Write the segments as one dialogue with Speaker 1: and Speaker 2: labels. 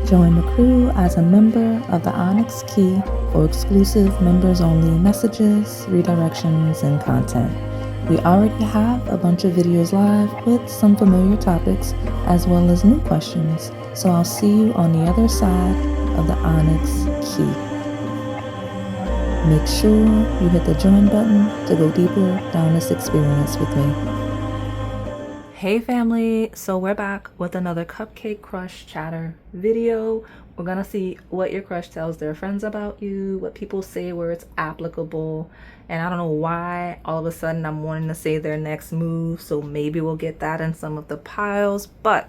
Speaker 1: Join the crew as a member of the Onyx Key for exclusive members-only messages, redirections, and content. We already have a bunch of videos live with some familiar topics as well as new questions, so I'll see you on the other side of the Onyx Key. Make sure you hit the join button to go deeper down this experience with me. Hey family, so we're back with another Cupcake Crush Chatter video. We're gonna see what your crush tells their friends about you, what people say where it's applicable, and I don't know why all of a sudden I'm wanting to say their next move, so maybe we'll get that in some of the piles, but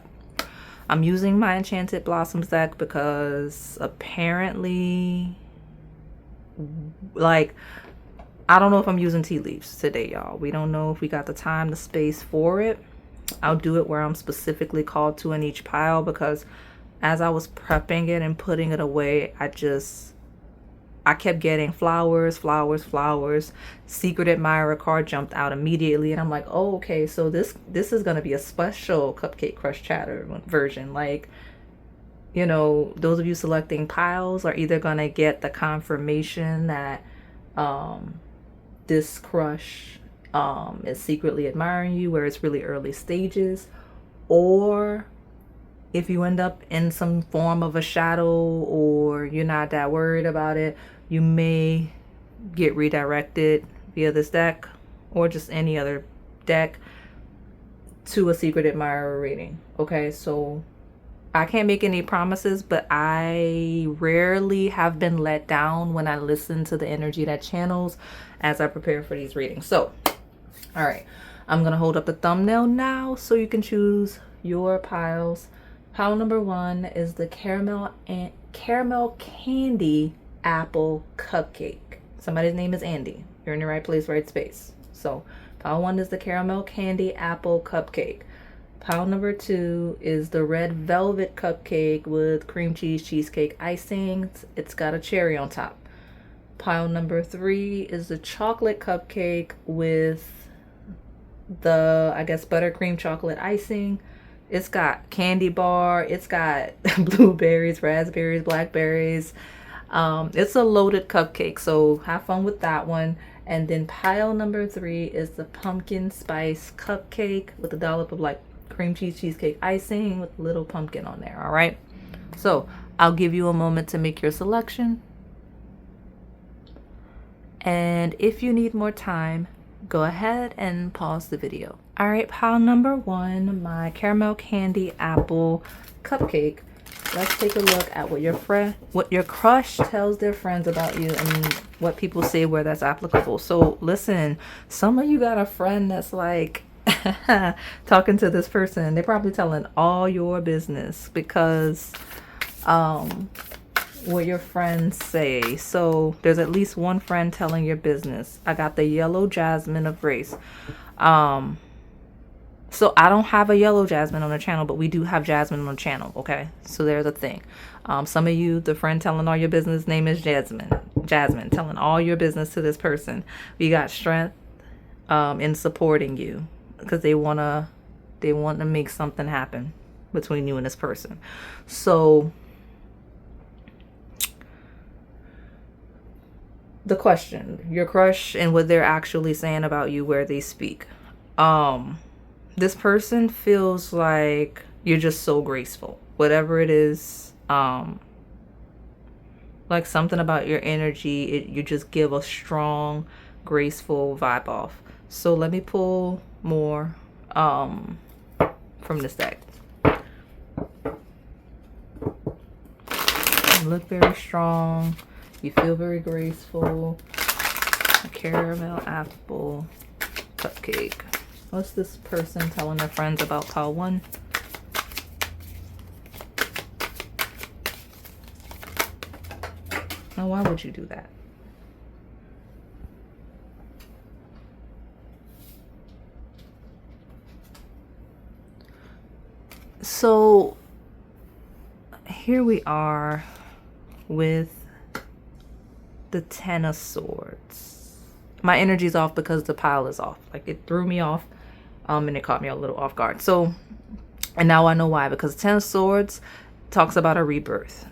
Speaker 1: I'm using my Enchanted Blossoms deck because apparently, like, I don't know if I'm using tea leaves today, y'all. We don't know if we got the time, the space for it. I'll do it where I'm specifically called to in each pile, because as I was prepping it and putting it away, I kept getting flowers. Secret Admirer card jumped out immediately, and I'm like, oh, okay, so this is gonna be a special Cupcake Crush Chatter version. Like, you know, those of you selecting piles are either gonna get the confirmation that this crush is secretly admiring you, where it's really early stages, or if you end up in some form of a shadow or you're not that worried about it, you may get redirected via this deck or just any other deck to a secret admirer reading. Okay, so I can't make any promises, but I rarely have been let down when I listen to the energy that channels as I prepare for these readings. So all right, I'm gonna hold up the thumbnail now so you can choose your piles. Pile number 1 is the caramel candy apple cupcake. Somebody's name is Andy. You're in the right place, right space. So pile 1 is the caramel candy apple cupcake. Pile number 2 is the red velvet cupcake with cream cheese cheesecake icing. It's got a cherry on top. Pile number 3 is the chocolate cupcake with the, I guess, buttercream chocolate icing. It's got candy bar, it's got blueberries, raspberries, blackberries. It's a loaded cupcake, so have fun with that one. And then pile number 3 is the pumpkin spice cupcake with a dollop of like cream cheese cheesecake icing with a little pumpkin on there. All right, so I'll give you a moment to make your selection, and if you need more time, go ahead and pause the video. All right, pile number 1, my caramel candy apple cupcake. Let's take a look at what your crush tells their friends about you and what people say where that's applicable. So listen, some of you got a friend that's like talking to this person. They're probably telling all your business because what your friends say. So there's at least one friend telling your business. I got the yellow jasmine of grace. So I don't have a yellow jasmine on the channel, but we do have jasmine on the channel. Okay, so there's a thing. Some of you, the friend telling all your business name is Jasmine telling all your business to this person. We got strength in supporting you because they want to make something happen between you and this person. So the question, your crush and what they're actually saying about you where they speak. This person feels like you're just so graceful. Whatever it is, like something about your energy, you just give a strong, graceful vibe off. So let me pull more from this deck. You look very strong. You feel very graceful. A caramel apple cupcake. What's this person telling their friends about pile 1? Now, why would you do that? So here we are with the 10 of Swords. My energy's off because the pile is off. Like, it threw me off, and it caught me a little off guard. So, and now I know why, because 10 of Swords talks about a rebirth.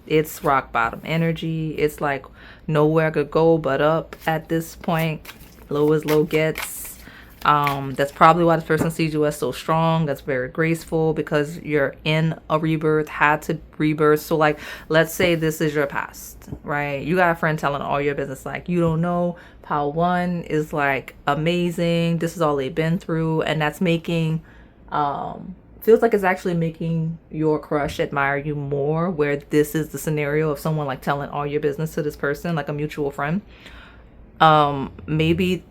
Speaker 1: It's rock bottom energy. It's like nowhere could go but up at this point. Low as low gets. That's probably why this person sees you as so strong. That's very graceful, because you're in a rebirth, had to rebirth. So like, let's say this is your past, right? You got a friend telling all your business, like, you don't know, pile one is like amazing. This is all they've been through. And that's making, feels like it's actually making your crush admire you more, where this is the scenario of someone like telling all your business to this person, like a mutual friend. Maybe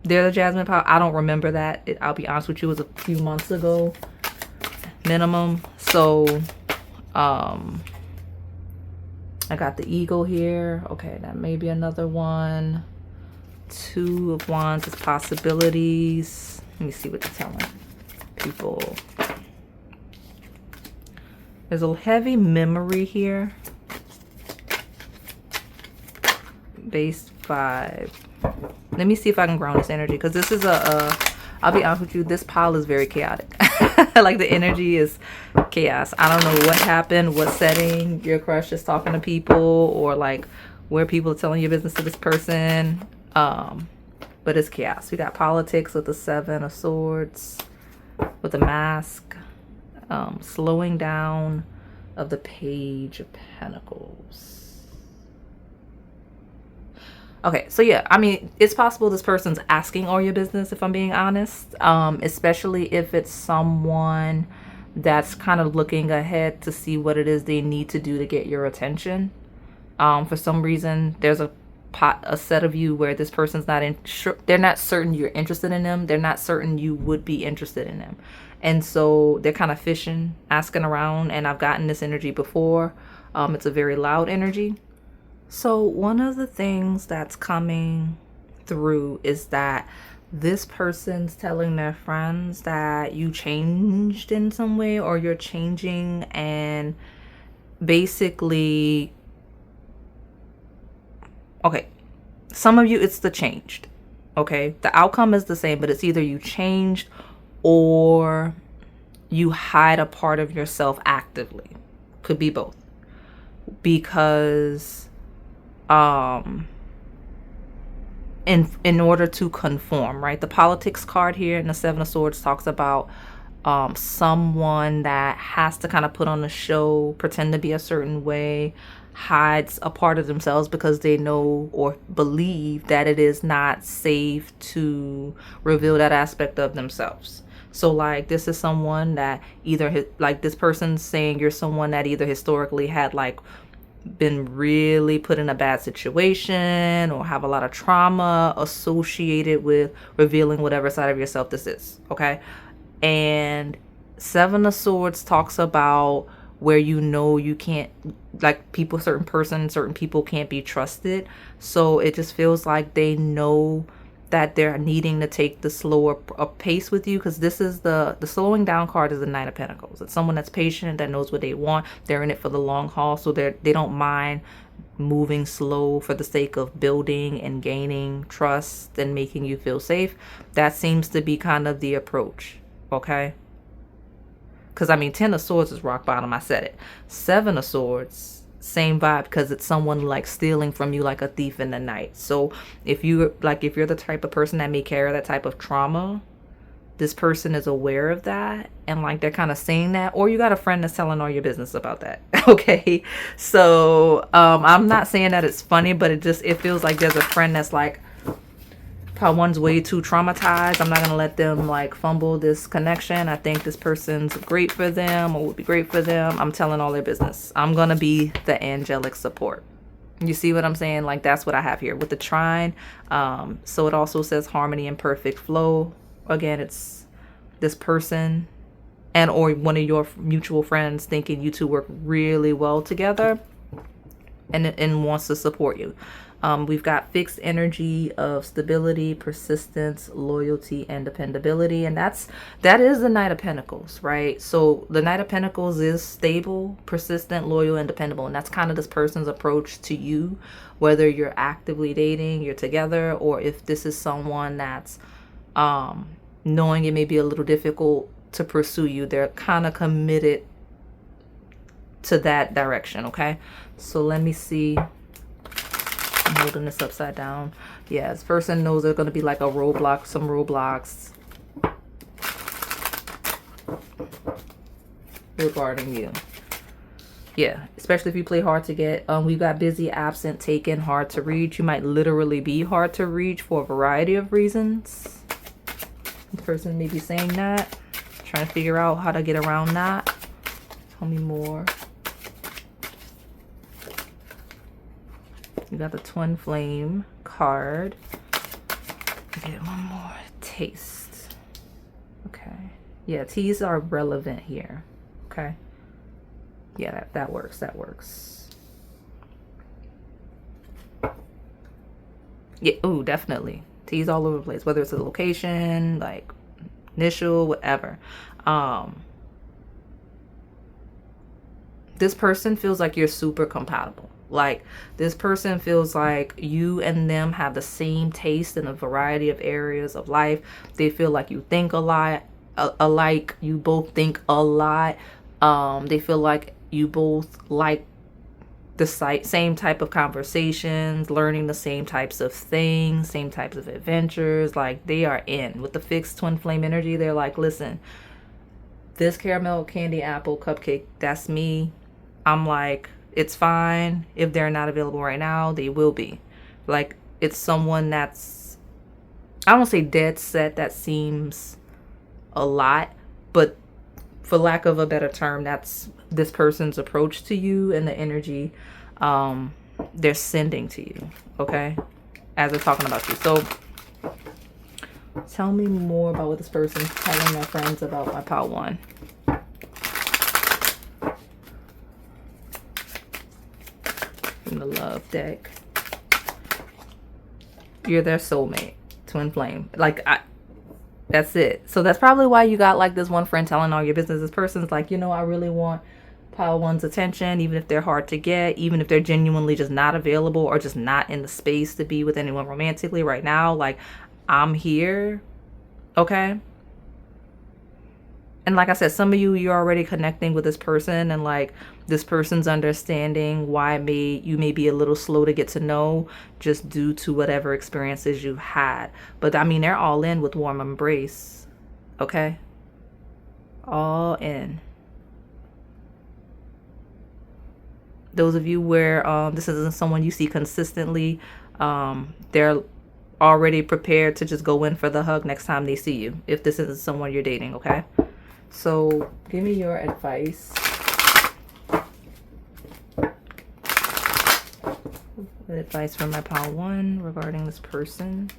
Speaker 1: they're the Jasmine Pile. I don't remember that. I'll be honest with you, it was a few months ago minimum. So I got the Eagle here. Okay, that may be another one. Two of Wands is possibilities. Let me see what they're telling people. There's a heavy memory here. Base 5. Let me see if I can ground this energy, because this is I'll be honest with you, this pile is very chaotic. Like, the energy is chaos. I don't know what happened, what setting your crush is talking to people, or like where people are telling your business to this person. But it's chaos. We got politics with the 7 of Swords, with the Mask, slowing down of the Page of Pentacles. Okay, so yeah, I mean, it's possible this person's asking all your business, if I'm being honest, especially if it's someone that's kind of looking ahead to see what it is they need to do to get your attention. For some reason, there's a set of you where this person's not they're not certain you're interested in them. They're not certain you would be interested in them. And so they're kind of fishing, asking around, and I've gotten this energy before. It's a very loud energy. So one of the things that's coming through is that this person's telling their friends that you changed in some way, or you're changing, and basically, okay, some of you, it's the changed, okay? The outcome is the same, but it's either you changed or you hide a part of yourself actively. Could be both. Because in order to conform, right? The politics card here in the 7 of Swords talks about someone that has to kind of put on a show, pretend to be a certain way, hides a part of themselves because they know or believe that it is not safe to reveal that aspect of themselves. So like, this is someone that either, like, this person's saying you're someone that either historically had like been really put in a bad situation, or have a lot of trauma associated with revealing whatever side of yourself this is, okay? And 7 of Swords talks about where you know you can't, like, people, certain people can't be trusted. So it just feels like they know that they're needing to take the slower pace with you, because this is the slowing down card is the Knight of Pentacles. It's someone that's patient, that knows what they want. They're in it for the long haul, so they don't mind moving slow for the sake of building and gaining trust and making you feel safe. That seems to be kind of the approach, okay? Because I mean, 10 of Swords is rock bottom, I said it. 7 of Swords, same vibe, because it's someone like stealing from you like a thief in the night. So if you're the type of person that may carry that type of trauma, this person is aware of that, and like, they're kind of saying that, or you got a friend that's telling all your business about that. Okay, so I'm not saying that it's funny, but it feels like there's a friend that's like, how one's way too traumatized. I'm not gonna let them like fumble this connection. I think this person's great for them, or would be great for them. I'm telling all their business. I'm gonna be the angelic support. You see what I'm saying? Like, that's what I have here with the trine. So it also says harmony and perfect flow. Again, it's this person and or one of your mutual friends thinking you two work really well together, and wants to support you. We've got fixed energy of stability, persistence, loyalty, and dependability. And that is the Knight of Pentacles, right? So the Knight of Pentacles is stable, persistent, loyal, and dependable. And that's kind of this person's approach to you, whether you're actively dating, you're together, or if this is someone that's knowing it may be a little difficult to pursue you. They're kind of committed to that direction, okay? So let me see. I'm holding this upside down. Yeah, this person knows there's going to be like a roadblock, some roadblocks regarding you. Yeah, especially if you play hard to get. We've got busy, absent, taken, hard to reach. You might literally be hard to reach for a variety of reasons. This person may be saying that, trying to figure out how to get around that. Tell me more. You got the twin flame card. Get one more. Taste. Okay. Yeah, teas are relevant here. Okay. Yeah, that works. That works. Yeah, oh, definitely. Teas all over the place, whether it's a location, like initial, whatever. This person feels like you're super compatible. Like this person feels like you and them have the same taste in a variety of areas of life. They feel like you think a lot alike. You both think a lot. They feel like you both like the same type of conversations, learning the same types of things, same types of adventures. Like they are in with the fixed twin flame energy. They're like, listen, this caramel candy apple cupcake, that's me. I'm like, it's fine if they're not available right now. They will be. Like it's someone that's, I don't say dead set. That seems a lot, but for lack of a better term, that's this person's approach to you and the energy they're sending to you, okay, as they're talking about you. So tell me more about what this person's telling their friends about my pile one. From the love deck. You're their soulmate, twin flame. Like that's it. So that's probably why you got like this one friend telling all your business. This person's like, you know, I really want pile one's attention, even if they're hard to get, even if they're genuinely just not available or just not in the space to be with anyone romantically right now. Like, I'm here. Okay. And like I said, some of you're already connecting with this person, and like this person's understanding why you may be a little slow to get to know just due to whatever experiences you've had. But I mean, they're all in with warm embrace. Okay. All in. Those of you where this isn't someone you see consistently, they're already prepared to just go in for the hug next time they see you, if this isn't someone you're dating. Okay. So give me your advice. Advice from my pile one regarding this person.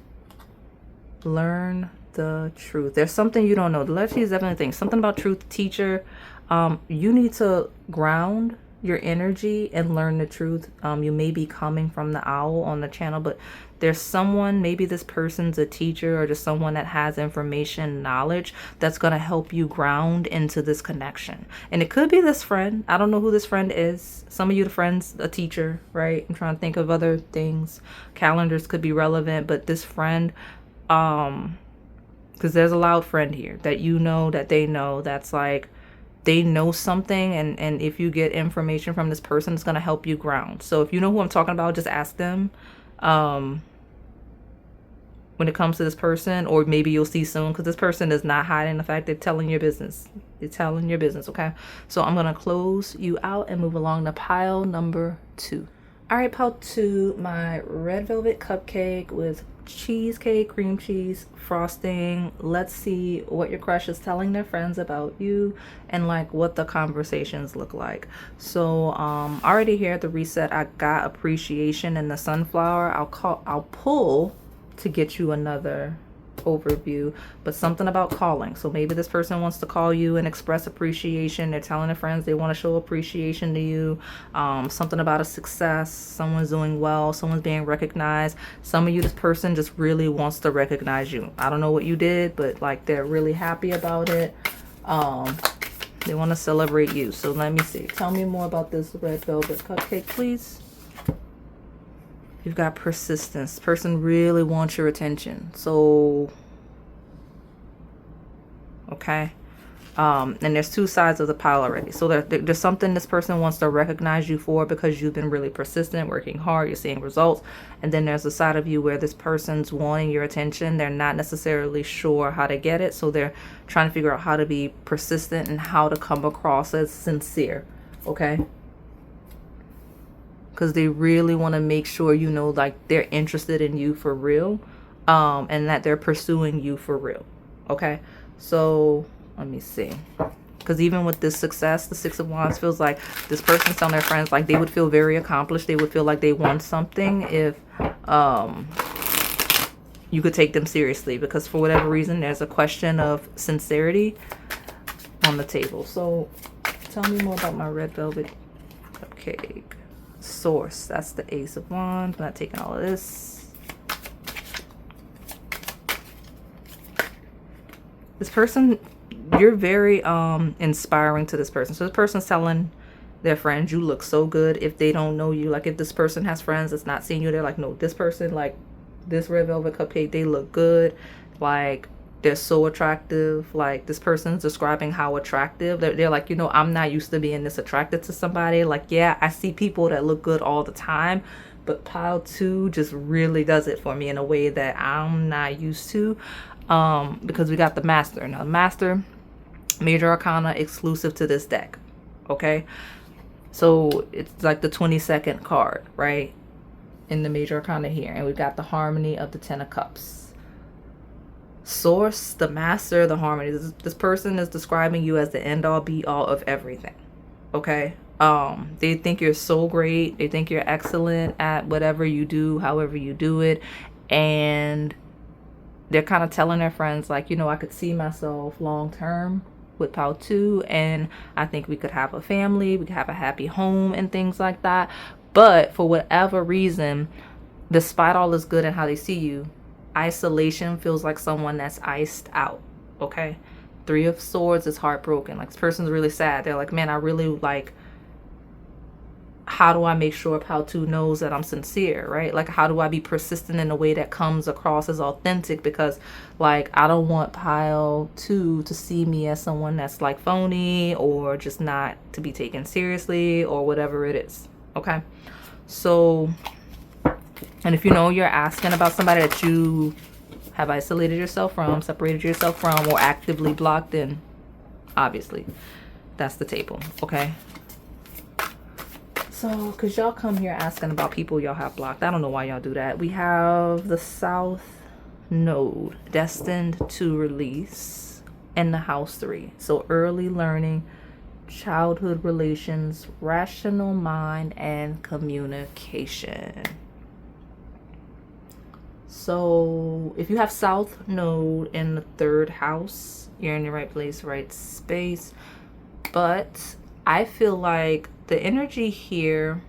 Speaker 1: Learn the truth. There's something you don't know. The letter T is definitely a thing. Something about truth. Teacher. You need to ground your energy and learn the truth. You may be coming from the owl on the channel, but there's someone, maybe this person's a teacher or just someone that has information, knowledge that's going to help you ground into this connection. And it could be this friend. I don't know who this friend is. Some of you, the friend's a teacher, right? I'm trying to think of other things. Calendars could be relevant, but this friend, because there's a loud friend here that you know, that they know, that's like, they know something, and if you get information from this person, it's going to help you ground. So if you know who I'm talking about, just ask them when it comes to this person, or maybe you'll see soon, because this person is not hiding the fact they're telling your business. They're telling your business, okay? So I'm going to close you out and move along to pile number 2. All right, pile 2, my red velvet cupcake with cheesecake, cream cheese, frosting. Let's see what your crush is telling their friends about you and like what the conversations look like. So already here at the reset, I got appreciation in the sunflower. I'll pull to get you another overview, but something about calling. So maybe this person wants to call you and express appreciation. They're telling their friends they want to show appreciation to you. Something about a success, someone's doing well, someone's being recognized. Some of you, this person just really wants to recognize you. I don't know what you did, but like they're really happy about it. They want to celebrate you. So let me see, tell me more about this red velvet cupcake, please. You've got persistence. Person really wants your attention. So, okay. And there's two sides of the pile already. So there's something this person wants to recognize you for because you've been really persistent, working hard, you're seeing results. And then there's a side of you where this person's wanting your attention. They're not necessarily sure how to get it. So they're trying to figure out how to be persistent and how to come across as sincere. Okay? Because they really want to make sure, you know, like they're interested in you for real. And that they're pursuing you for real. Okay? So let me see. Because even with this success, the Six of Wands feels like this person's telling their friends like they would feel very accomplished. They would feel like they won something if you could take them seriously. Because for whatever reason, there's a question of sincerity on the table. So tell me more about my red velvet cupcake. Source. That's the Ace of Wands. I'm not taking all of this. This person, you're very inspiring to this person. So this person's telling their friends, you look so good. If they don't know you, like if this person has friends that's not seeing you, they're like, no, this person, like this red velvet cupcake, they look good. Like they're so attractive. Like this person's describing how attractive. They're like, you know, I'm not used to being this attracted to somebody. Like, yeah, I see people that look good all the time, but pile 2 just really does it for me in a way that I'm not used to. Because we got the Master. Now, the Master, Major Arcana exclusive to this deck. Okay? So, it's like the 22nd card, right? In the Major Arcana here. And we got the Harmony of the Ten of Cups. Source, the Master, the Harmony. This person is describing you as the end-all, be-all of everything. Okay? They think you're so great. They think you're excellent at whatever you do, however you do it. And they're kind of telling their friends, like, you know, I could see myself long term with pile 2, and I think we could have a family, we could have a happy home and things like that. But for whatever reason, despite all this good and how they see you, isolation feels like someone that's iced out. Okay? 3 of Swords is heartbroken. Like, this person's really sad. They're like, man, I really like, how do I make sure pile 2 knows that I'm sincere, right? Like, how do I be persistent in a way that comes across as authentic? Because, like, I don't want pile 2 to see me as someone that's, like, phony or just not to be taken seriously or whatever it is, okay? So, and if you know you're asking about somebody that you have isolated yourself from, separated yoururself from, or actively blocked, then obviously that's the table, okay? So, because y'all come here asking about people y'all have blocked. I don't know why y'all do that. We have the South Node, destined to release, and the House 3. So, early learning, childhood relations, rational mind, and communication. So, if you have South Node in the 3rd house, you're in the right place, right space. But I feel like the energy here,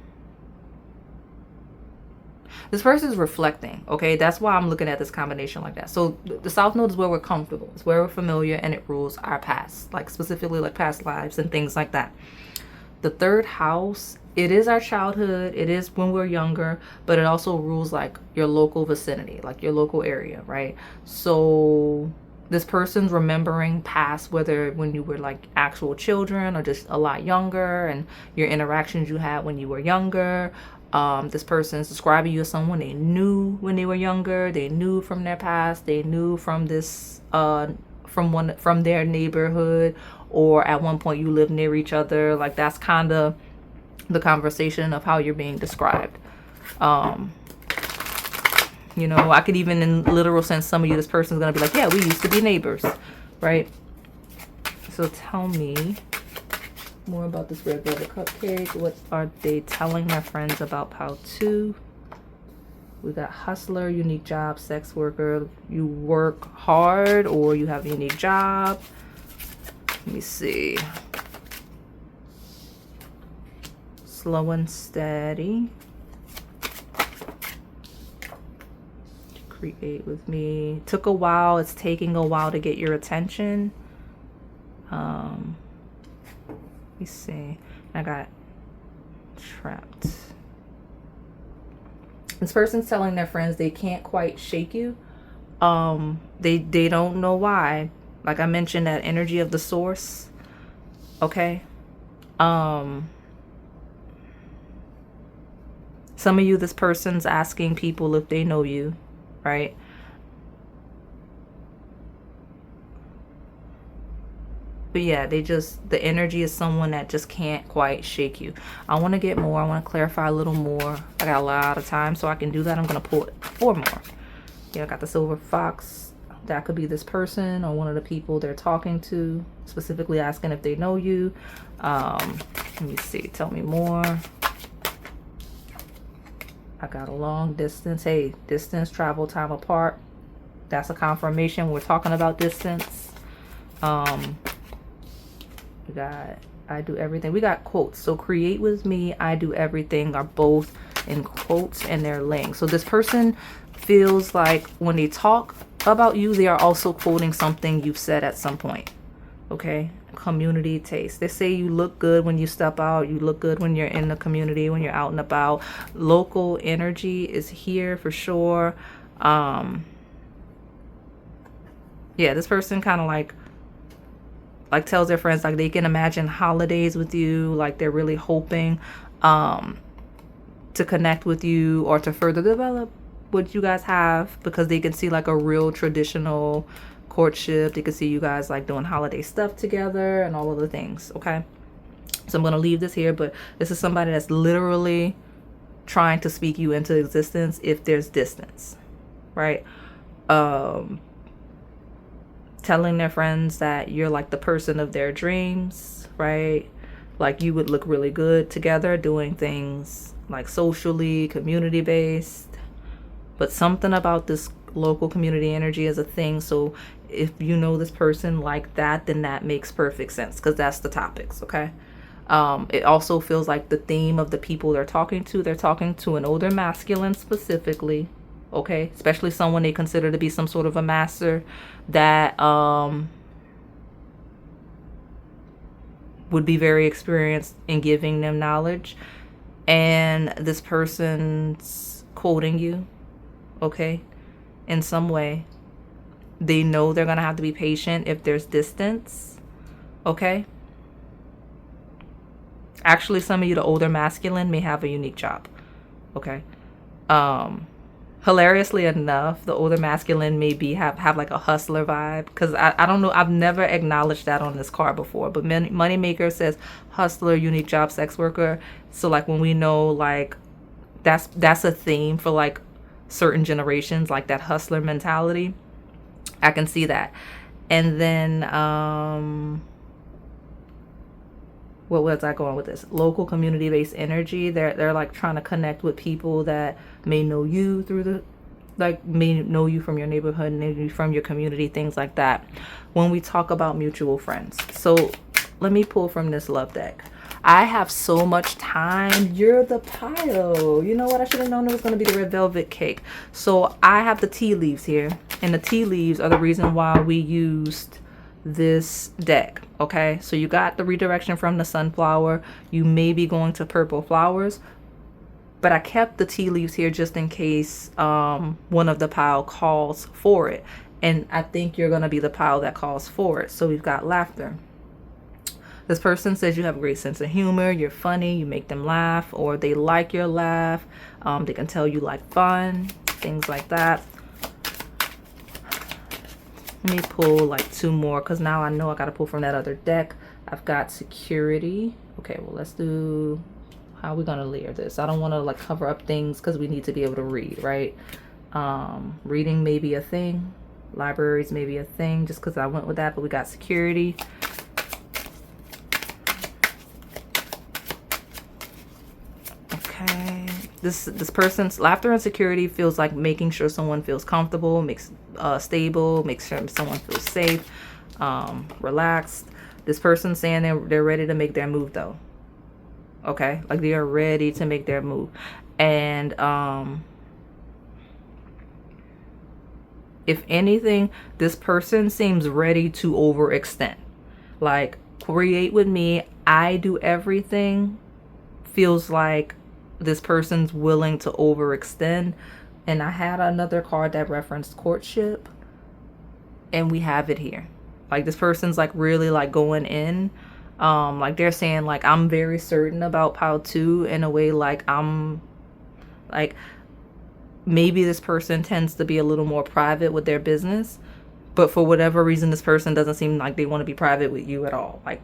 Speaker 1: this person is reflecting, okay? That's why I'm looking at this combination like that. So the South Node is where we're comfortable. It's where we're familiar, and it rules our past, like specifically like past lives and things like that. The 3rd house, it is our childhood. It is when we're younger, but it also rules like your local vicinity, like your local area, right? So this person's remembering past, whether when you were like actual children or just a lot younger, and your interactions you had when you were younger. This person's describing you as someone they knew when they were younger. They knew from their past. They knew from this, from their neighborhood, or at one point you lived near each other. Like, that's kind of the conversation of how you're being described. You know, I could even in literal sense, some of you, this person's going to be like, yeah, we used to be neighbors, right? So tell me more about this red velvet cupcake. What are they telling their friends about pile 2? We got hustler, unique job, sex worker. You work hard or you have a unique job. Let me see. Slow and steady. Create with me. Took a while. It's taking a while to get your attention. Let me see. I got trapped. This person's telling their friends they can't quite shake you. They don't know why, Like I mentioned, that energy of the source. Okay. Some of you, this person's asking people if they know you, right? But yeah, the energy is someone that just can't quite shake you. I want to get more. I want to clarify a little more. I got a lot of time, so I can do that. I'm going to pull 4 more. Yeah, I got the silver fox. That could be this person or one of the people they're talking to, specifically asking if they know you. Let me see. Tell me more. I got a long distance. Hey, distance, travel, time apart. That's a confirmation. We're talking about distance. We got I do everything. We got quotes. So create with me, I do everything are both in quotes and they're linked. So this person feels like when they talk about you, they are also quoting something you've said at some point. Okay. Community taste. They say you look good when you step out. You look good when you're in the community, when you're out and about. Local energy is here for sure. Yeah, this person kind of like tells their friends like they can imagine holidays with you, like they're really hoping to connect with you or to further develop what you guys have, because they can see like a real traditional courtship. They can see you guys like doing holiday stuff together and all of the things. Okay, so I'm gonna leave this here, but this is somebody that's literally trying to speak you into existence if there's distance, right? Telling their friends that you're like the person of their dreams, right? Like you would look really good together doing things like socially, community based. But something about this local community energy is a thing. So if you know this person like that, then that makes perfect sense, because that's the topics. Okay. It also feels like the theme of the people they're talking to an older masculine specifically. Okay, especially someone they consider to be some sort of a master that would be very experienced in giving them knowledge. And this person's quoting you, okay, in some way. They know they're going to have to be patient if there's distance, okay? Actually, some of you, the older masculine, may have a unique job, okay? Hilariously enough, the older masculine maybe have like a hustler vibe, because I don't know, I've never acknowledged that on this card before, but Moneymaker says hustler, unique job, sex worker. So like when we know like that's a theme for like certain generations, like that hustler mentality, I can see that. And then what was I going with this? Local community-based energy. They're like trying to connect with people that may know you through the, like may know you from your neighborhood, maybe from your community, things like that. When we talk about mutual friends. So let me pull from this love deck. I have so much time. You're the pile. You know what? I should have known it was going to be the red velvet cake. So I have the tea leaves here. And the tea leaves are the reason why we used this deck. Okay, so you got the redirection from the sunflower. You may be going to purple flowers, but I kept the tea leaves here just in case one of the pile calls for it. And I think you're going to be the pile that calls for it. So we've got laughter. This person says you have a great sense of humor. You're funny. You make them laugh, or they like your laugh. They can tell you like fun, things like that. Let me pull like 2 more, because now I know I got to pull from that other deck. I've got security. Okay, well, let's do, how are we going to layer this? I don't want to like cover up things because we need to be able to read, right? Reading may be a thing. Libraries may be a thing, just because I went with that. But we got security. Okay. This person's laughter and security feels like making sure someone feels comfortable, makes stable, makes sure someone feels safe, relaxed. This person's saying they're ready to make their move though. Okay, like they are ready to make their move. And if anything, this person seems ready to overextend. Like, create with me, I do everything, feels like this person's willing to overextend. And I had another card that referenced courtship, and we have it here. Like this person's like really like going in. Like they're saying like I'm very certain about pile 2 in a way like I'm like maybe this person tends to be a little more private with their business, but for whatever reason this person doesn't seem like they want to be private with you at all. Like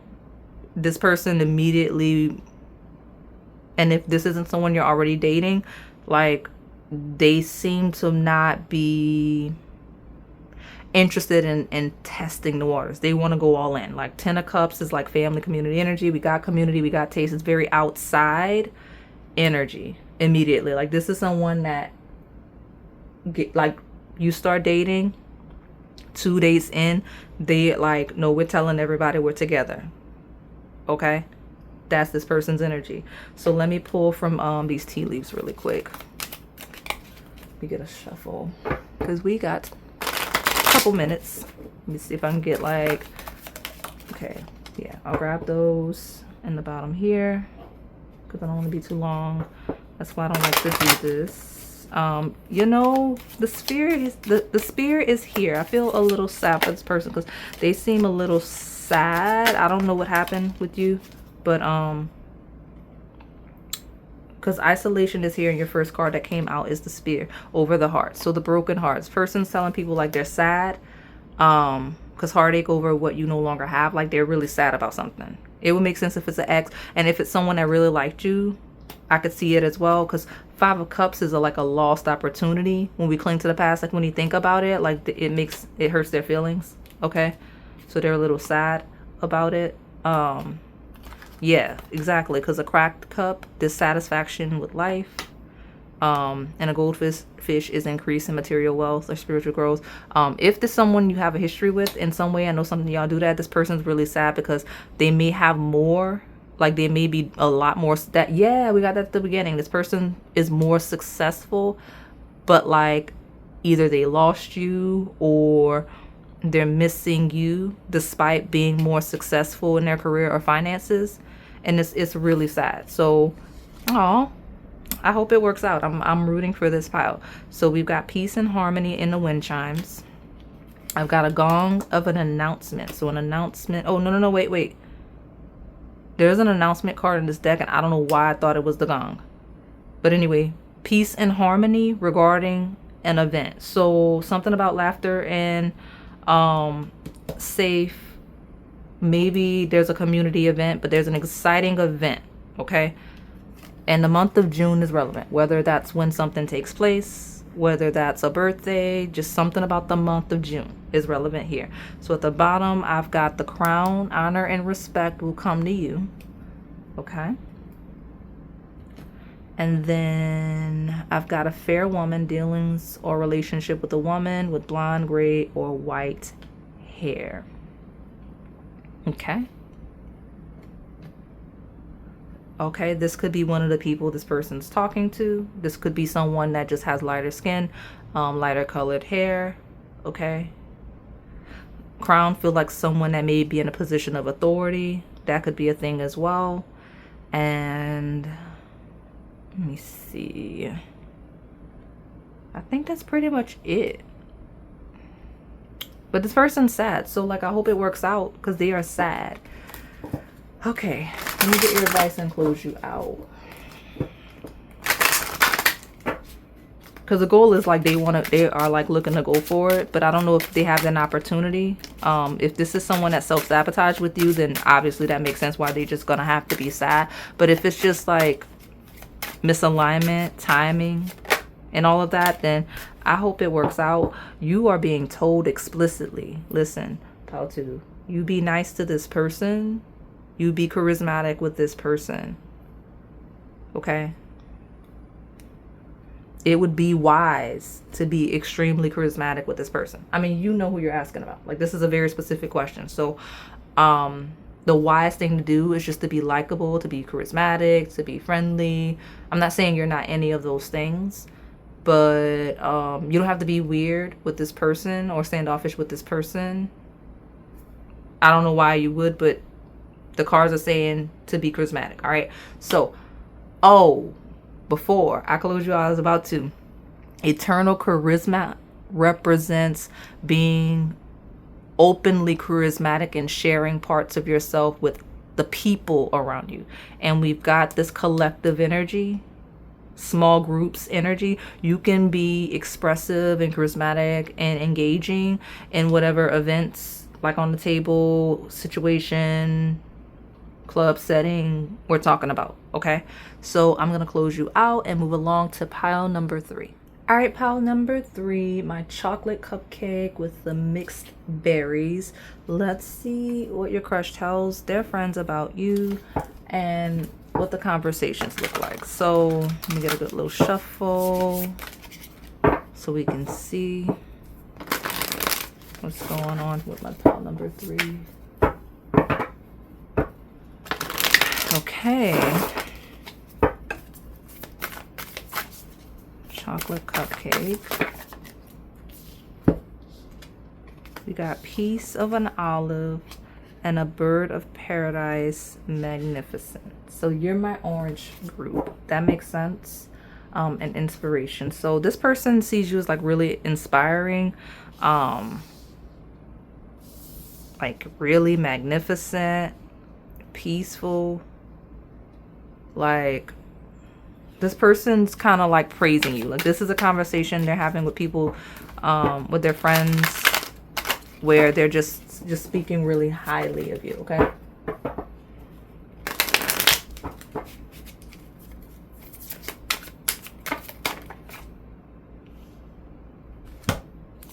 Speaker 1: this person immediately, and if this isn't someone you're already dating, like they seem to not be interested in testing the waters. They want to go all in. Like 10 of Cups is like family, community energy. We got community, we got taste. It's very outside energy immediately. Like this is someone that get like you start dating, 2 days in, they like, no, we're telling everybody we're together. Okay, that's this person's energy. So let me pull from these tea leaves really quick. We get a shuffle because we got a couple minutes. Let me see if I can get like, okay, yeah, I'll grab those in the bottom here because I don't want to be too long. That's why I don't like to do this. You know, the spirit is the spirit is here. I feel a little sad for this person because they seem a little sad. I don't know what happened with you, but because isolation is here, and your first card that came out is the spear over the heart. So the broken hearts. Person's telling people like they're sad, because heartache over what you no longer have. Like they're really sad about something. It would make sense if it's an ex, and if it's someone that really liked you, I could see it as well, because 5 of Cups is like a lost opportunity when we cling to the past. Like when you think about it, like it hurts their feelings. Okay, so they're a little sad about it. Yeah, exactly, because a cracked cup, dissatisfaction with life, and a goldfish is increase in material wealth or spiritual growth. If there's someone you have a history with in some way, I know something y'all do that, this person's really sad because they may have more. Like there may be a lot more that, yeah, we got that at the beginning. This person is more successful, but like either they lost you or they're missing you despite being more successful in their career or finances. And it's really sad. So, I hope it works out. I'm rooting for this pile. So we've got peace and harmony in the wind chimes. I've got a gong of an announcement. So an announcement. Oh, no, wait. There's an announcement card in this deck, and I don't know why I thought it was the gong. But anyway, peace and harmony regarding an event. So something about laughter and safe. Maybe there's a community event, but there's an exciting event, okay? And the month of June is relevant, whether that's when something takes place, whether that's a birthday, just something about the month of June is relevant here. So at the bottom, I've got the crown, honor and respect will come to you, okay? And then I've got a fair woman, dealings or relationship with a woman with blonde, gray, or white hair. Okay, this could be one of the people this person's talking to. This could be someone that just has lighter skin, lighter colored hair. Okay. Crown feel like someone that may be in a position of authority. That could be a thing as well. And let me see. I think that's pretty much it. But this person's sad, so like I hope it works out because they are sad. Okay, let me get your advice and close you out. Because the goal is like they are like looking to go for it, but I don't know if they have an opportunity. If this is someone that self-sabotage with you, then obviously that makes sense why they're just gonna have to be sad. But if it's just like misalignment, timing, and all of that, then I hope it works out. You are being told explicitly, listen, pile 2, you be nice to this person. You be charismatic with this person. Okay? It would be wise to be extremely charismatic with this person. I mean, you know who you're asking about. Like, this is a very specific question. So, the wise thing to do is just to be likable, to be charismatic, to be friendly. I'm not saying you're not any of those things. But you don't have to be weird with this person or standoffish with this person. I don't know why you would, but the cards are saying to be charismatic. All right. So, before I close you out, I was about to. Eternal charisma represents being openly charismatic and sharing parts of yourself with the people around you. And we've got this collective energy, small groups energy. You can be expressive and charismatic and engaging in whatever events, like on the table, situation, club setting we're talking about. Okay, so I'm gonna close you out and move along to pile number 3. All right, pile number 3, my chocolate cupcake with the mixed berries. Let's see what your crush tells their friends about you and what the conversations look like. So let me get a good little shuffle so we can see what's going on with my pile number 3. Okay. Chocolate cupcake. We got piece of an olive and a bird of paradise, magnificent. So you're my orange group. That makes sense. And inspiration. So this person sees you as like really inspiring, like really magnificent, peaceful. Like this person's kind of like praising you. Like this is a conversation they're having with people, with their friends, where they're just speaking really highly of you. Okay.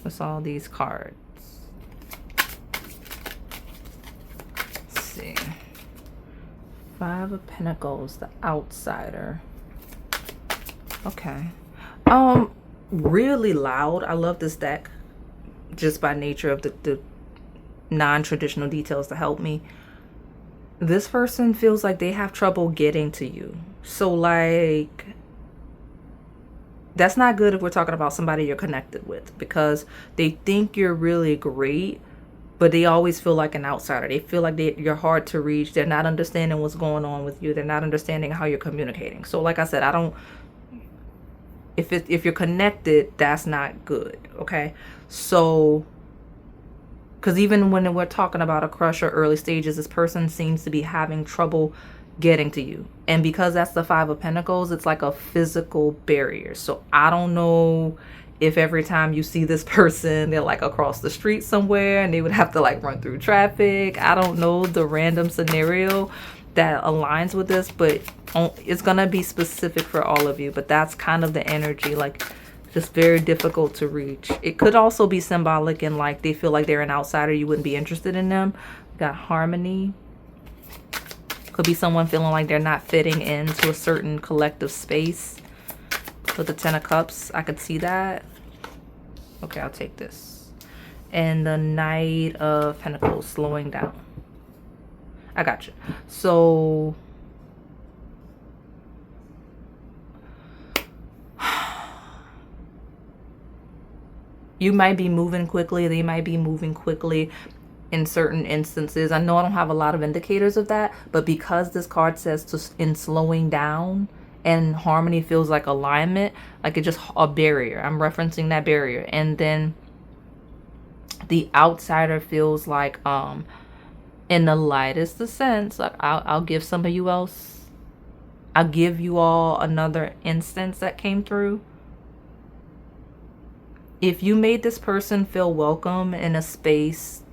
Speaker 1: What's all these cards? Let's see. 5 of Pentacles, the outsider. Okay. Really loud. I love this deck just by nature of the non-traditional details to help me. This person feels like they have trouble getting to you. So like, that's not good if we're talking about somebody you're connected with, because they think you're really great, but they always feel like an outsider. They feel like you're hard to reach. They're not understanding what's going on with you. They're not understanding how you're communicating. So like I said, if you're connected, that's not good. Okay. So, because even when we're talking about a crush or early stages, this person seems to be having trouble getting to you. And because that's the 5 of Pentacles, it's like a physical barrier. So I don't know if every time you see this person, they're like across the street somewhere and they would have to like run through traffic. I don't know the random scenario that aligns with this, but it's gonna be specific for all of you. But that's kind of the energy, like just very difficult to reach. It could also be symbolic in like they feel like they're an outsider, you wouldn't be interested in them. We got harmony. Could be someone feeling like they're not fitting into a certain collective space. With the 10 of Cups, I could see that. Okay, I'll take this. And the Knight of Pentacles, slowing down. I got you. So you might be moving quickly. They might be moving quickly in certain instances. I know I don't have a lot of indicators of that, but because this card says in slowing down, and harmony feels like alignment, like it's just a barrier. I'm referencing that barrier. And then the outsider feels like, in the lightest of sense, like I'll give some of you else, I'll give you all another instance that came through. If you made this person feel welcome in a space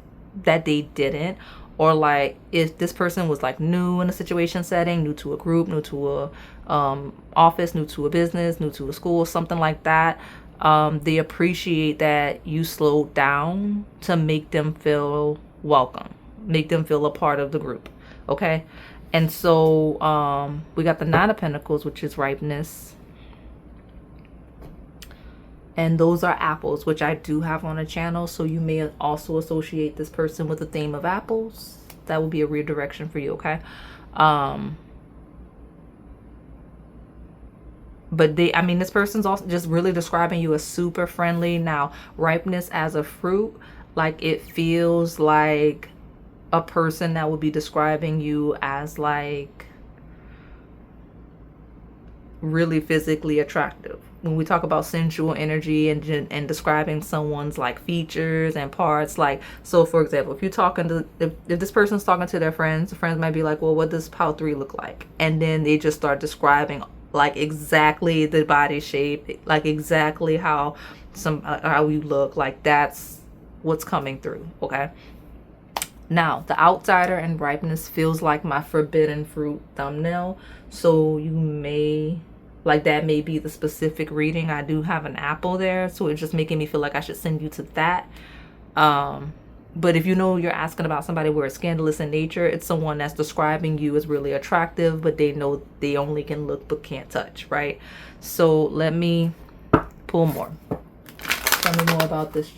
Speaker 1: that they didn't, or like if this person was like new in a situation setting, new to a group, new to a office, new to a business, new to a school, something like that, they appreciate that you slowed down to make them feel welcome, make them feel a part of the group. Okay. And so we got the 9 of Pentacles, which is ripeness. And those are apples, which I do have on a channel. So you may also associate this person with the theme of apples. That will be a redirection for you, okay? But this person's also just really describing you as super friendly. Now, ripeness as a fruit, like it feels like a person that would be describing you as like really physically attractive. when we talk about sensual energy and describing someone's like features and parts, like, so for example, if you're talking to, if this person's talking to their friends, the friends might be like, well, what does pile 3 look like? And then they just start describing like exactly the body shape, like exactly how how you look, like that's what's coming through. Okay, now the outsider and ripeness feels like my forbidden fruit thumbnail, so you may, like, that may be the specific reading. I do have an apple there, so it's just making me feel like I should send you to that. But if you know you're asking about somebody where it's scandalous in nature, it's someone that's describing you as really attractive, but they know they only can look but can't touch, right? So let me pull more. Tell me more about this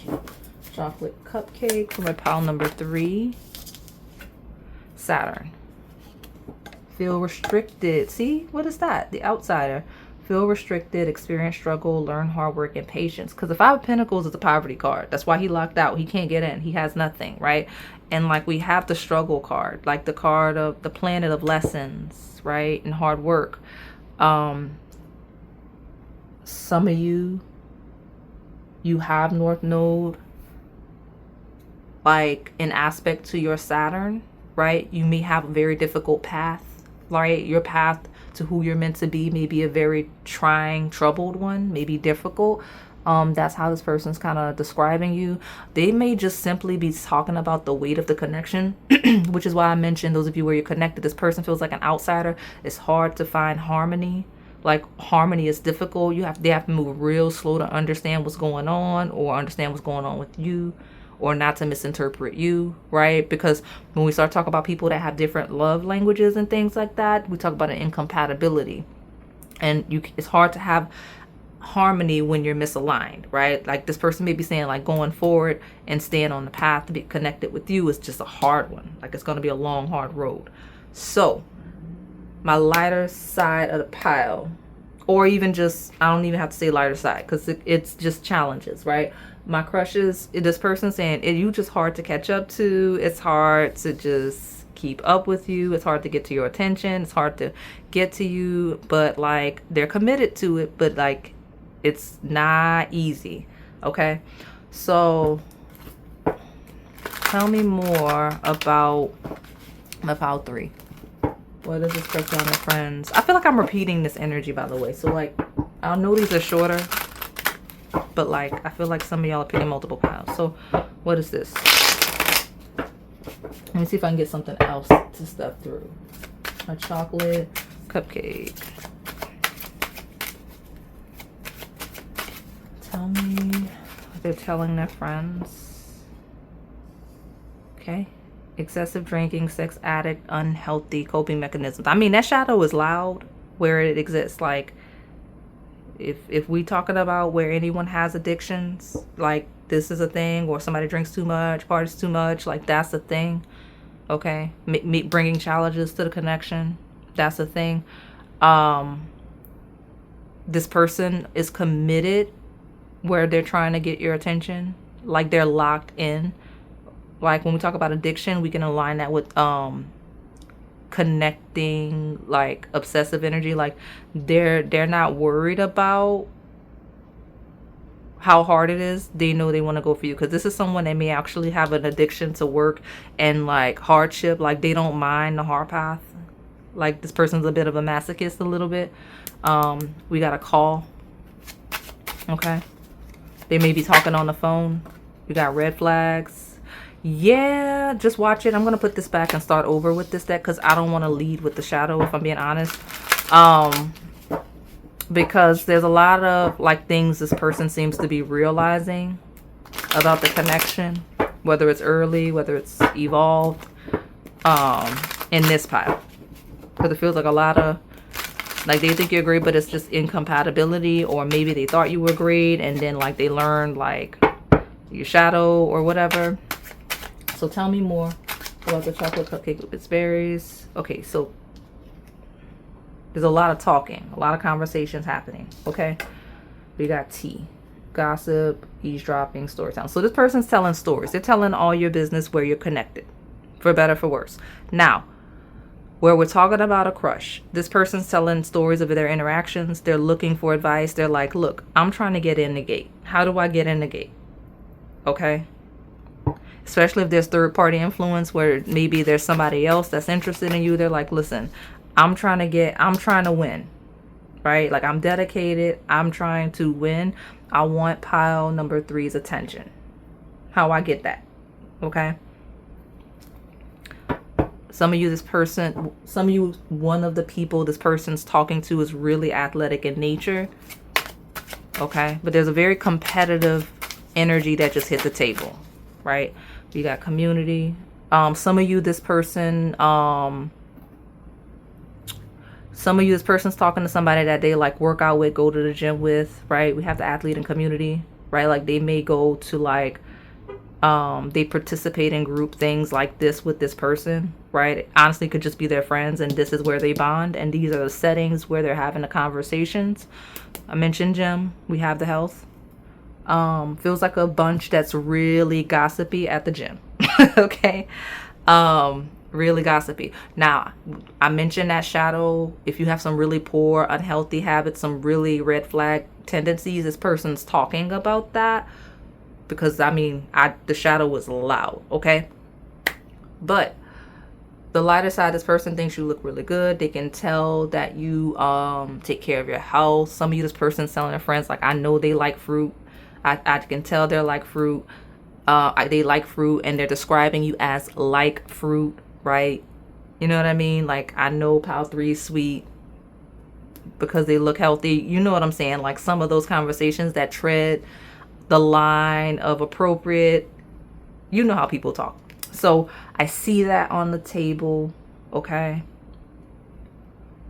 Speaker 1: chocolate cupcake for my pile number 3. Saturn. Feel restricted. See, what is that? The outsider. Feel restricted, experience struggle, learn hard work and patience. Because the 5 of Pentacles is a poverty card. That's why he locked out. He can't get in. He has nothing, right? And like we have the struggle card, like the card of the planet of lessons, right? And hard work. Some of you have North Node like an aspect to your Saturn, right? You may have a very difficult path, right? Your path to who you're meant to be may be a very trying, troubled one, maybe difficult. That's how this person's kind of describing you. They may just simply be talking about the weight of the connection, which is why I mentioned those of you where you're connected. This person feels like an outsider. It's hard to find harmony. Like, harmony is difficult. They have to move real slow to understand what's going on, or understand what's going on with you, or not to misinterpret you, right? Because when we start talking about people that have different love languages and things like that, we talk about an incompatibility. And it's hard to have harmony when you're misaligned, right? Like, this person may be saying like going forward and staying on the path to be connected with you is just a hard one. Like, it's going to be a long, hard road. So my lighter side of the pile, or even just, I don't even have to say lighter side, because it's just challenges, right? My crushes, this person saying, you just hard to catch up to. It's hard to just keep up with you. It's hard to get to your attention. It's hard to get to you, but like, they're committed to it, but like, it's not easy. Okay, so tell me more about my pile 3. What is this person on their friends? I feel like I'm repeating this energy, by the way. So like, I know these are shorter, but like, I feel like some of y'all are picking multiple piles. So what is this? Let me see if I can get something else to step through. A chocolate cupcake. Tell me what they're telling their friends. Okay. Excessive drinking, sex addict, unhealthy coping mechanisms. I mean, that shadow is loud where it exists. Like, if we talking about where anyone has addictions, like this is a thing, or somebody drinks too much, parties too much, like that's a thing. Okay, bringing challenges to the connection, that's a thing. This person is committed where they're trying to get your attention, like they're locked in. Like, when we talk about addiction, we can align that with connecting, like obsessive energy. Like, they're not worried about how hard it is. They know they want to go for you, because this is someone that may actually have an addiction to work and like hardship. Like, they don't mind the hard path. Like, this person's a bit of a masochist a little bit. We got a call. Okay, they may be talking on the phone. We got red flags. Yeah, just watch it. I'm gonna put this back and start over with this deck, because I don't want to lead with the shadow, if I'm being honest. Because there's a lot of like things this person seems to be realizing about the connection, whether it's early, whether it's evolved, in this pile. Because it feels like a lot of, like, they think you're great, but it's just incompatibility, or maybe they thought you were great and then like they learned like your shadow or whatever. So tell me more about the chocolate cupcake with its berries. Okay, so there's a lot of talking, a lot of conversations happening. Okay, we got tea, gossip, eavesdropping, storytelling. So this person's telling stories. They're telling all your business where you're connected, for better, for worse. Now, where we're talking about a crush. This person's telling stories of their interactions. They're looking for advice. They're like, look, I'm trying to get in the gate. How do I get in the gate? Okay. Especially if there's third party influence where maybe there's somebody else that's interested in you. They're like, listen, I'm trying to win, right? Like, I'm dedicated. I'm trying to win. I want pile number 3's attention. How I get that? Okay. Some of you, one of the people this person's talking to is really athletic in nature. Okay. But there's a very competitive energy that just hit the table, right? You got community. Some of you, this person's talking to somebody that they like work out with, go to the gym with, right? We have the athlete and community, right? Like they may go to like, they participate in group things like this with this person, right? It honestly could just be their friends, and this is where they bond. And these are the settings where they're having the conversations. I mentioned gym. We have the health. Feels like a bunch that's really gossipy at the gym. Okay. Really gossipy. Now, I mentioned that shadow. If you have some really poor, unhealthy habits, some really red flag tendencies, this person's talking about that. Because I mean, the shadow was loud. Okay. But the lighter side, this person thinks you look really good. They can tell that you take care of your health. Some of you, this person's telling their friends, like, I know they like fruit. I can tell they're like fruit. They like fruit, and they're describing you as like fruit, right? You know what I mean? Like, I know pile 3 is sweet because they look healthy. You know what I'm saying? Like some of those conversations that tread the line of appropriate. You know how people talk. So I see that on the table. Okay.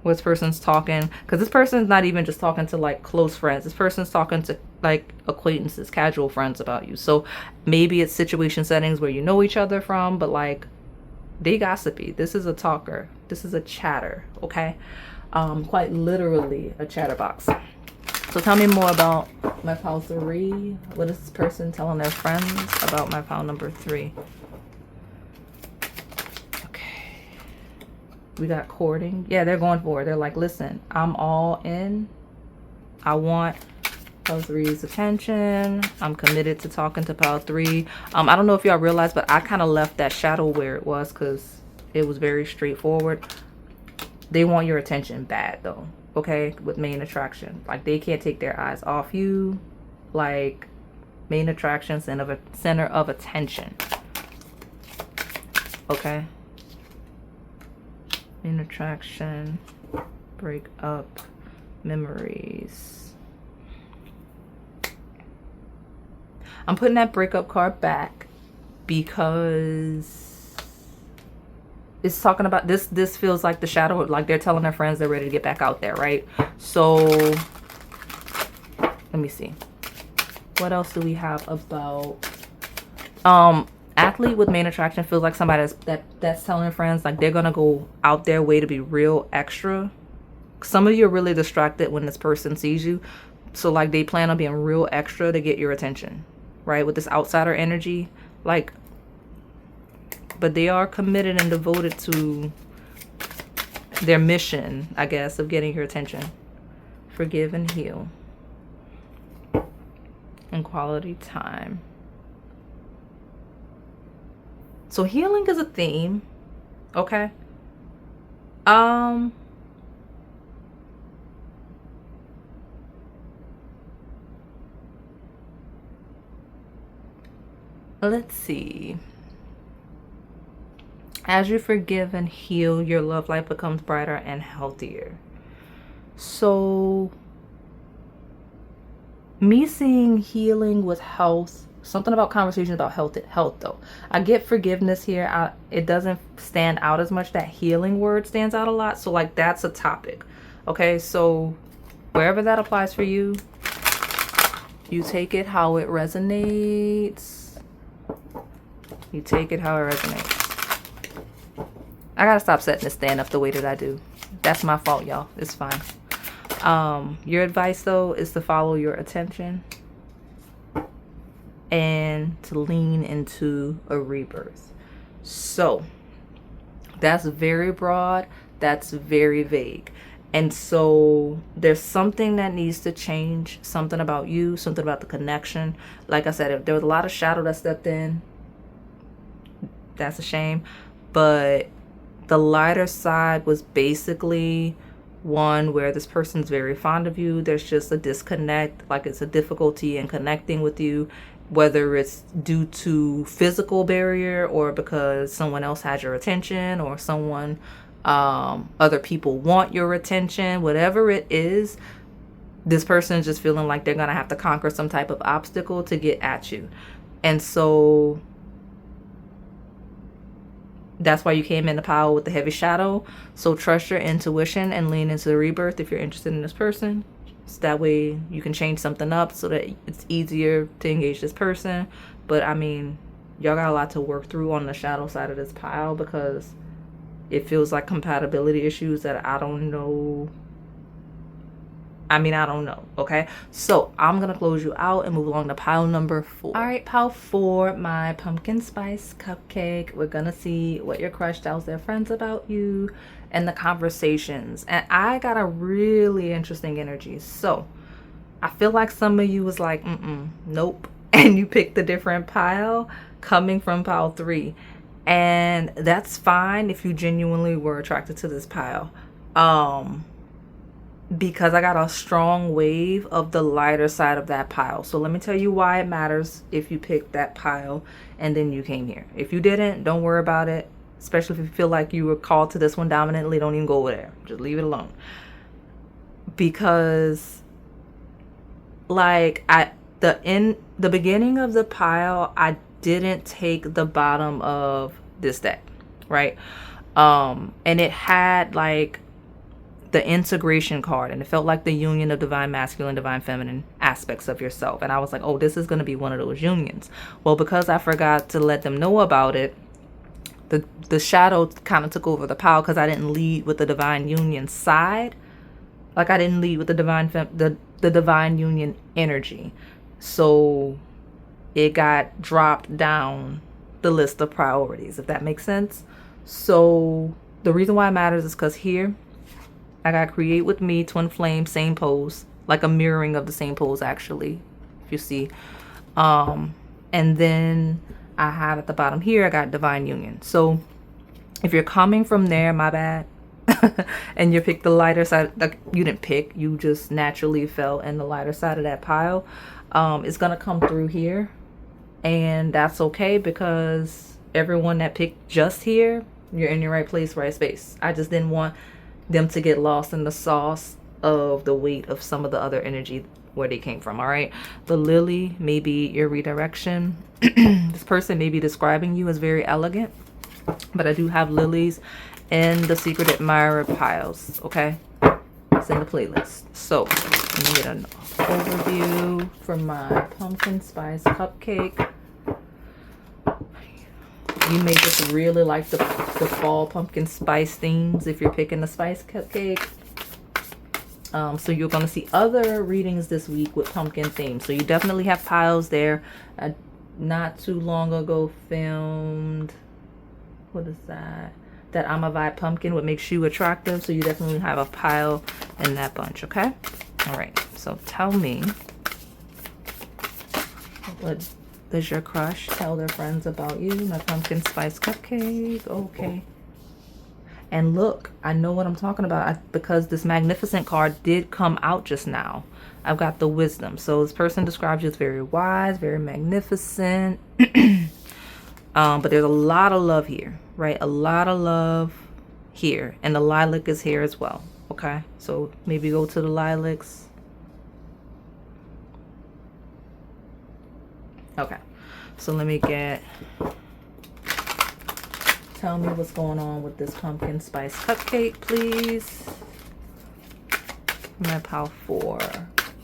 Speaker 1: This person's talking, because this person's not even just talking to like close friends. This person's talking to like acquaintances, casual friends about you. So maybe it's situation settings where you know each other from, but like they gossipy. This is a talker. This is a chatter. Okay. Quite literally a chatterbox. So tell me more about my pile 3. What is this person telling their friends about my pile number 3? We got courting. Yeah, they're going for it. They're like, listen, I'm all in. I want pile 3's attention. I'm committed to talking to pile 3. I don't know if y'all realize, but I kind of left that shadow where it was because it was very straightforward. They want your attention bad though. Okay, with main attraction. Like they can't take their eyes off you. Like main attraction, center of attention. Okay. In attraction, break up, memories. I'm putting that breakup card back because it's talking about this. This feels like the shadow, like they're telling their friends they're ready to get back out there, right? So let me see. What else do we have about athlete with main attraction feels like somebody that's telling friends like they're gonna go out their way to be real extra. Some of you are really distracted when this person sees you, so like they plan on being real extra to get your attention, right? With this outsider energy, like, but they are committed and devoted to their mission, I guess, of getting your attention. Forgive and heal, and quality time. So healing is a theme, okay? Let's see. As you forgive and heal, your love life becomes brighter and healthier. So me seeing healing with health, something about conversations about health though. I get forgiveness here. It doesn't stand out as much. That healing word stands out a lot. So like that's a topic. Okay, so wherever that applies for you, you take it how it resonates. You take it how it resonates. I gotta stop setting this stand up the way that I do. That's my fault, y'all. It's fine. Your advice though is to follow your attention and to lean into a rebirth. So That's very broad. That's very vague. And so there's something that needs to change, something about you, something about the connection. Like I said, if there was a lot of shadow that stepped in, that's a shame. But the lighter side was basically one where this person's very fond of you. There's just a disconnect, like it's a difficulty in connecting with you, whether it's due to physical barrier or because someone else has your attention, or someone other people want your attention. Whatever it is, this person is just feeling like they're gonna have to conquer some type of obstacle to get at you. And so that's why you came in the pile with the heavy shadow. So trust your intuition and lean into the rebirth if you're interested in this person. So that way you can change something up so that it's easier to engage this person. But I mean, y'all got a lot to work through on the shadow side of this pile, because it feels like compatibility issues that I don't know. I mean, I don't know. Okay, so I'm gonna close you out and move along to pile number 4. All right, pile 4, my pumpkin spice cupcake. We're gonna see what your crush tells their friends about you and the conversations. And I got a really interesting energy. So I feel like some of you was like, nope, and you picked a different pile coming from pile 3. And that's fine if you genuinely were attracted to this pile. Because I got a strong wave of the lighter side of that pile. So let me tell you why it matters if you picked that pile and then you came here. If you didn't, don't worry about it. Especially if you feel like you were called to this one dominantly, don't even go over there. Just leave it alone. Because like in the beginning of the pile, I didn't take the bottom of this deck, right? And it had like the integration card, and it felt like the union of divine masculine, divine feminine aspects of yourself. And I was like, oh, this is going to be one of those unions. Well, because I forgot to let them know about it, the shadow kind of took over the pile, because I didn't lead with the divine union side. Like I didn't lead with the divine the divine union energy. So it got dropped down the list of priorities, if that makes sense. So the reason why it matters is because here I got create with me, twin flame, same pose, like a mirroring of the same pose actually, if you see. And then I have at the bottom here, I got divine union. So if you're coming from there, my bad, and you picked the lighter side, like you didn't pick, you just naturally fell in the lighter side of that pile, it's gonna come through here. And that's okay, because everyone that picked just here, you're in your right place, right space. I just didn't want them to get lost in the sauce of the weight of some of the other energy where they came from. All right, the lily may be your redirection. This person may be describing you as very elegant, but I do have lilies in the secret admirer piles. Okay, it's in the playlist. So let me get an overview for my pumpkin spice cupcake. You may just really like the fall pumpkin spice themes if you're picking the spice cupcake. So you're going to see other readings this week with pumpkin themes. So you definitely have piles there. I not too long ago filmed, what is that? That I'm a Vibe pumpkin, what makes you attractive. So you definitely have a pile in that bunch, okay? All right, so tell me, what does your crush tell their friends about you? My pumpkin spice cupcake. Okay. And look, I know what I'm talking about because this magnificent card did come out just now. I've got the wisdom. So this person describes you as very wise, very magnificent. But there's a lot of love here, right? A lot of love here. And the lilac is here as well. Okay. So maybe go to the lilacs. Okay, so let me tell me what's going on with this pumpkin spice cupcake, please. My pile 4.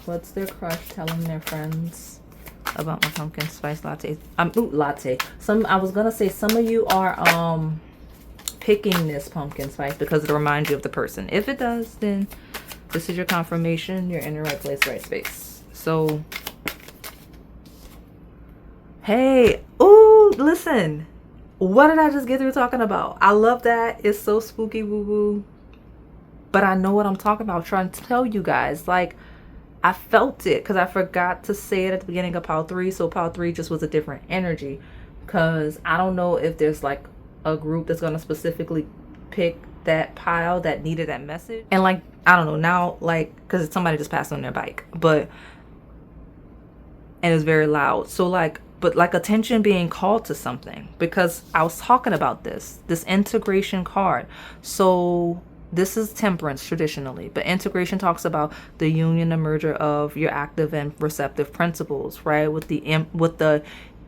Speaker 1: What's their crush telling their friends about my pumpkin spice latte? Latte. I was gonna say some of you are picking this pumpkin spice because it reminds you of the person. If it does, then this is your confirmation. You're in the right place, right space. So hey, ooh, listen, What did I just get through talking about? I love that. It's so spooky woo woo. But I know what I'm talking about. I'm trying to tell you guys. Like, I felt it because I forgot to say it at the beginning of pile 3. So pile 3 just was a different energy. Because I don't know if there's like a group that's going to specifically pick that pile that needed that message. And like, I don't know now, like, because somebody just passed on their bike. But, and it's very loud. So like, but like attention being called to something. Because I was talking about this integration card. So this is temperance traditionally, but integration talks about the union and merger of your active and receptive principles, right? With the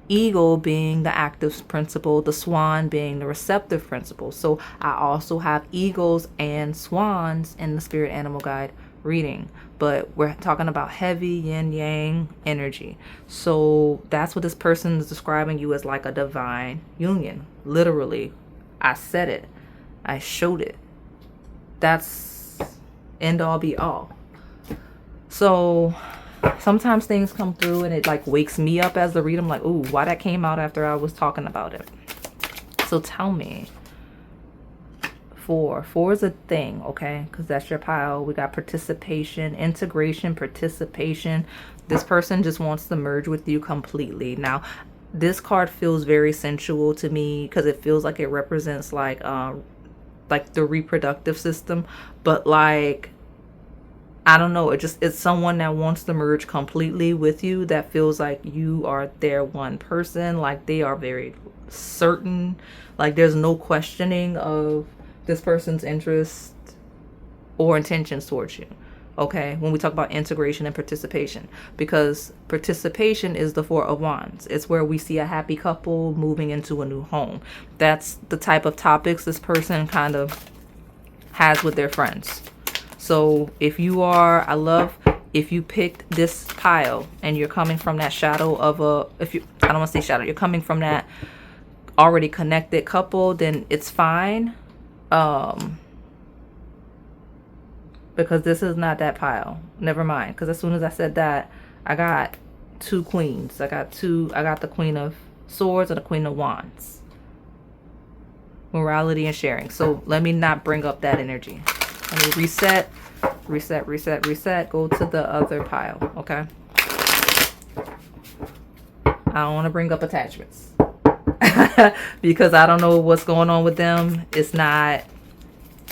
Speaker 1: eagle being the active principle, the swan being the receptive principle. So I also have eagles and swans in the spirit animal guide reading, but we're talking about heavy yin yang energy. So that's what this person is describing you as, like a divine union. Literally, I said it, I showed it. That's end all be all. So sometimes things come through and it like wakes me up as the reader. I'm like, ooh, why that came out after I was talking about it? So tell me. 4 is a thing, okay? Because that's your pile. We got participation, integration, participation. This person just wants to merge with you completely. Now, this card feels very sensual to me because it feels like it represents like the reproductive system, but like, I don't know, it's someone that wants to merge completely with you, that feels like you are their one person, like they are very certain, like there's no questioning of this person's interest or intentions towards you. Okay, when we talk about integration and participation, because participation is the 4 of Wands. It's where we see a happy couple moving into a new home. That's the type of topics this person kind of has with their friends. So if you are, if you picked this pile and you're coming from that shadow of I don't want to say shadow, you're coming from that already connected couple, then it's fine. Because this is not that pile. Never mind. Because as soon as I said that, I got 2 queens. I got the Queen of Swords and the Queen of Wands. Morality and sharing. So let me not bring up that energy. Let me reset. Go to the other pile. Okay. I don't want to bring up attachments. Because I don't know what's going on with them. It's not...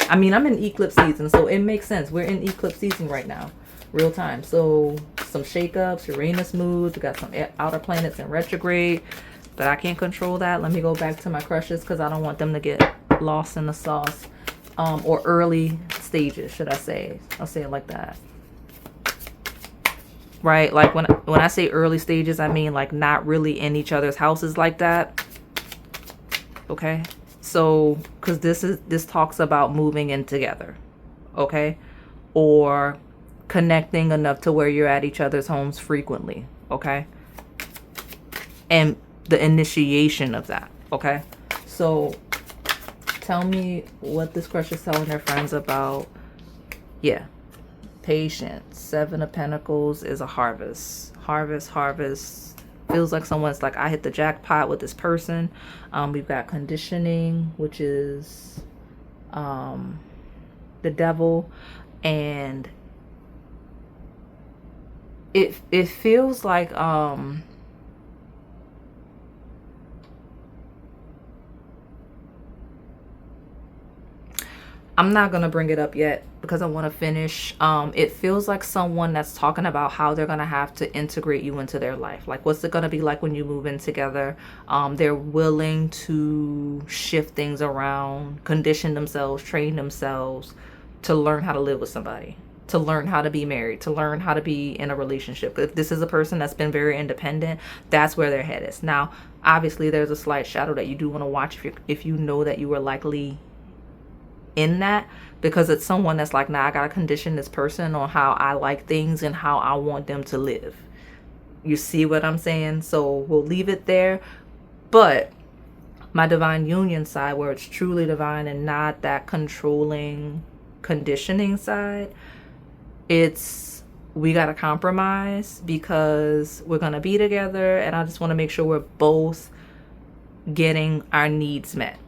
Speaker 1: I mean, I'm in eclipse season, so it makes sense. We're in eclipse season right now, real time. So some shakeups, Uranus moves. We got some outer planets in retrograde, but I can't control that. Let me go back to my crushes because I don't want them to get lost in the sauce, or early stages, should I say? I'll say it like that. Right? Like when I say early stages, I mean like not really in each other's houses like that. Okay. So, because this talks about moving in together, okay? Or connecting enough to where you're at each other's homes frequently, okay? And the initiation of that, okay? So, tell me what this crush is telling their friends about. Yeah. Patience. 7 of Pentacles is a harvest. Harvest. Feels like someone's like, I hit the jackpot with this person. We've got conditioning, which is the devil, and it feels like I'm not going to bring it up yet because I want to finish. It feels like someone that's talking about how they're going to have to integrate you into their life. Like, what's it going to be like when you move in together? They're willing to shift things around, condition themselves, train themselves to learn how to live with somebody, to learn how to be married, to learn how to be in a relationship. If this is a person that's been very independent, that's where their head is. Now, obviously, there's a slight shadow that you do want to watch if you know that you were likely in that, because it's someone that's like, nah, I gotta condition this person on how I like things and how I want them to live. You see what I'm saying? So we'll leave it there. But my divine union side, where it's truly divine and not that controlling conditioning side, it's we gotta compromise because we're gonna be together, and I just want to make sure we're both getting our needs met.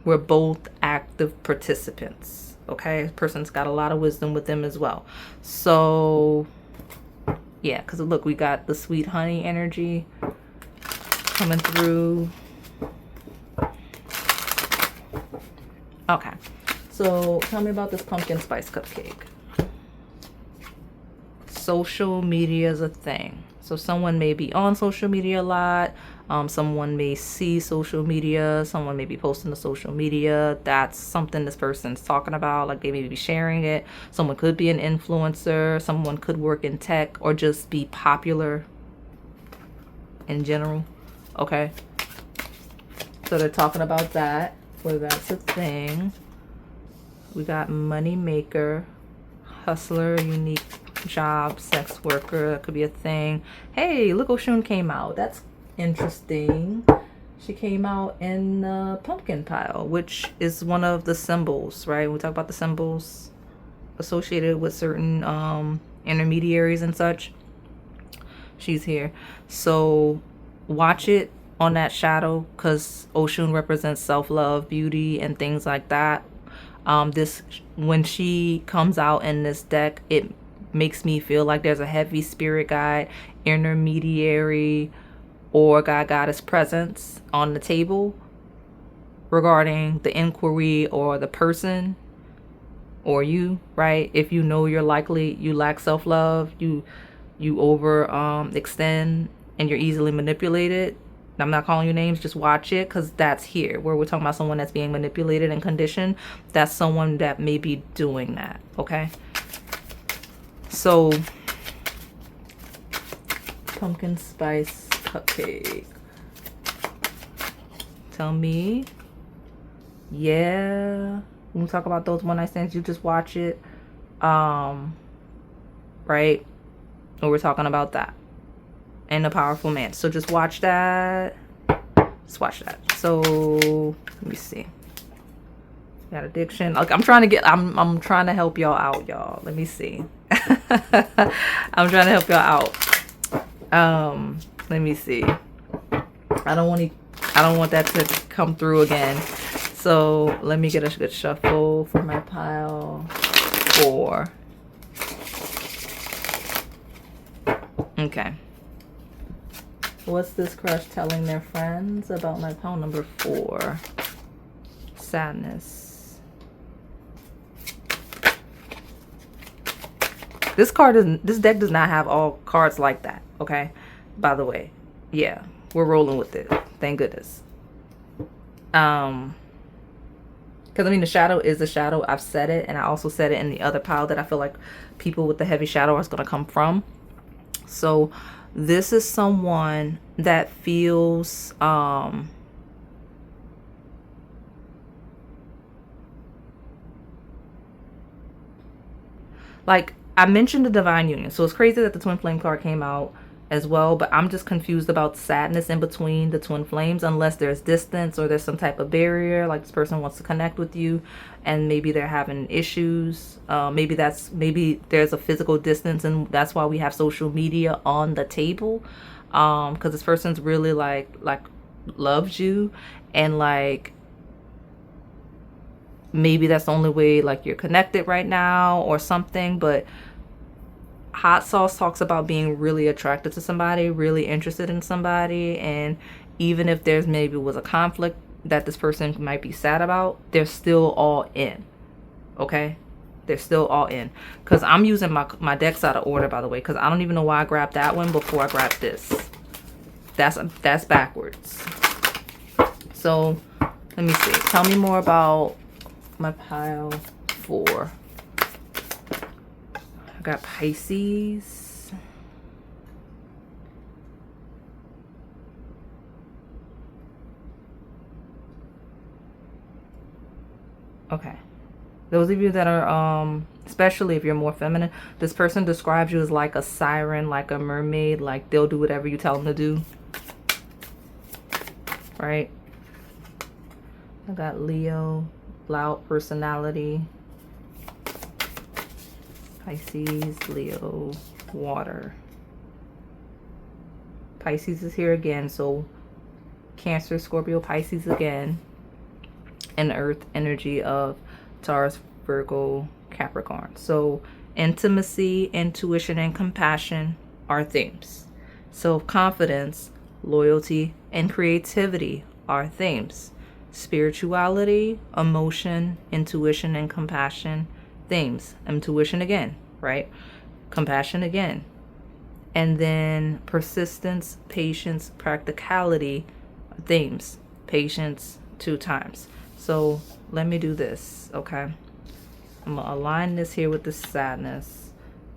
Speaker 1: We're both active participants. Okay, this person's got a lot of wisdom with them as well. So yeah, because look, we got the sweet honey energy coming through. Okay, so tell me about this pumpkin spice cupcake. Social media is a thing. So someone may be on social media a lot. Someone may see social media. Someone may be posting to social media. That's something this person's talking about. Like they may be sharing it. Someone could be an influencer. Someone could work in tech or just be popular in general. Okay. So they're talking about that. Well, that's a thing. We got money maker, hustler, unique job, sex worker. That could be a thing. Hey, look, Oshun came out. That's interesting. She came out in the pumpkin pile, which is one of the symbols, right? We talk about the symbols associated with certain intermediaries and such. She's here. So watch it on that shadow, because Oshun represents self-love, beauty, and things like that. This, when she comes out in this deck, it makes me feel like there's a heavy spirit guide, intermediary, or god goddess presence on the table regarding the inquiry or the person or you, right? If you know you lack self-love, you over extend, and you're easily manipulated. I'm not calling you names, just watch it, because that's here where we're talking about someone that's being manipulated and conditioned. That's someone that may be doing that. Okay, so pumpkin spice cupcake, tell me. Yeah, when we talk about those one night stands, you just watch it. Right, and we're talking about that and a powerful man. So just watch that. Just watch that. So let me see. Got addiction. Like I'm trying to help y'all out, y'all. Let me see. I'm trying to help y'all out. Let me see. I don't want that to come through again. So let me get a good shuffle for my pile 4. Okay. What's this crush telling their friends about my pile number 4? Sadness. This deck does not have all cards like that, okay? By the way. Yeah, we're rolling with it. Thank goodness. Because I mean, the shadow is a shadow. I've said it, and I also said it in the other pile that I feel like people with the heavy shadow are going to come from. So this is someone that feels like I mentioned the divine union. So it's crazy that the twin flame card came out as well, but I'm just confused about sadness in between the twin flames, unless there's distance or there's some type of barrier, like this person wants to connect with you and maybe they're having issues. Maybe there's a physical distance, and that's why we have social media on the table, because this person's really like loves you, and like maybe that's the only way like you're connected right now or something. But Hot Sauce talks about being really attracted to somebody, really interested in somebody, and even if there's maybe was a conflict that this person might be sad about, they're still all in. Okay, they're still all in. Because I'm using my decks out of order, by the way, because I don't even know why I grabbed that one before I grabbed this. That's backwards. So let me see. Tell me more about my pile 4. Got Pisces. Okay. Those of you that are especially if you're more feminine, this person describes you as like a siren, like a mermaid, like they'll do whatever you tell them to do. Right? I got Leo, loud personality. Pisces, Leo, water. Pisces is here again, so Cancer, Scorpio, Pisces again, and earth energy of Taurus, Virgo, Capricorn. So intimacy, intuition, and compassion are themes. Self-confidence, loyalty, and creativity are themes. Spirituality, emotion, intuition, and compassion, themes. Intuition again, right? Compassion again. And then persistence, patience, practicality, themes. Patience 2 times. So let me do this, okay? I'm gonna align this here with the sadness.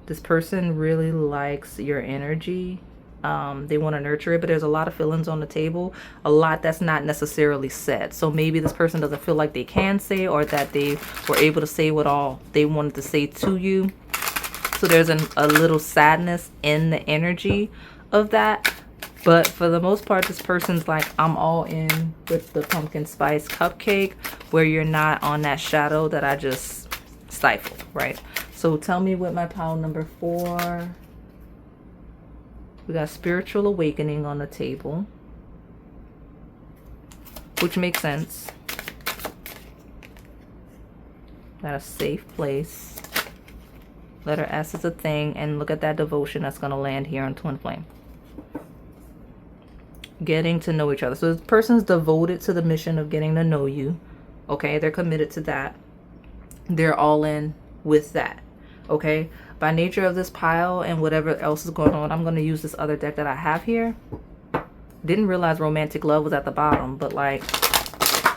Speaker 1: This person really likes your energy. They want to nurture it, but there's a lot of feelings on the table, a lot that's not necessarily said. So maybe this person doesn't feel like they can say, or that they were able to say what all they wanted to say to you. So there's a little sadness in the energy of that. But for the most part, this person's like, I'm all in with the pumpkin spice cupcake, where you're not on that shadow that I just stifled, right? So tell me what my pile number 4. We got spiritual awakening on the table, which makes sense. Got a safe place. Letter S is a thing, and look at that devotion that's going to land here on Twin Flame. Getting to know each other. So this person's devoted to the mission of getting to know you. Okay, they're committed to that. They're all in with that. Okay, by nature of this pile and whatever else is going on, I'm going to use this other deck that I have here. Didn't realize romantic love was at the bottom, but like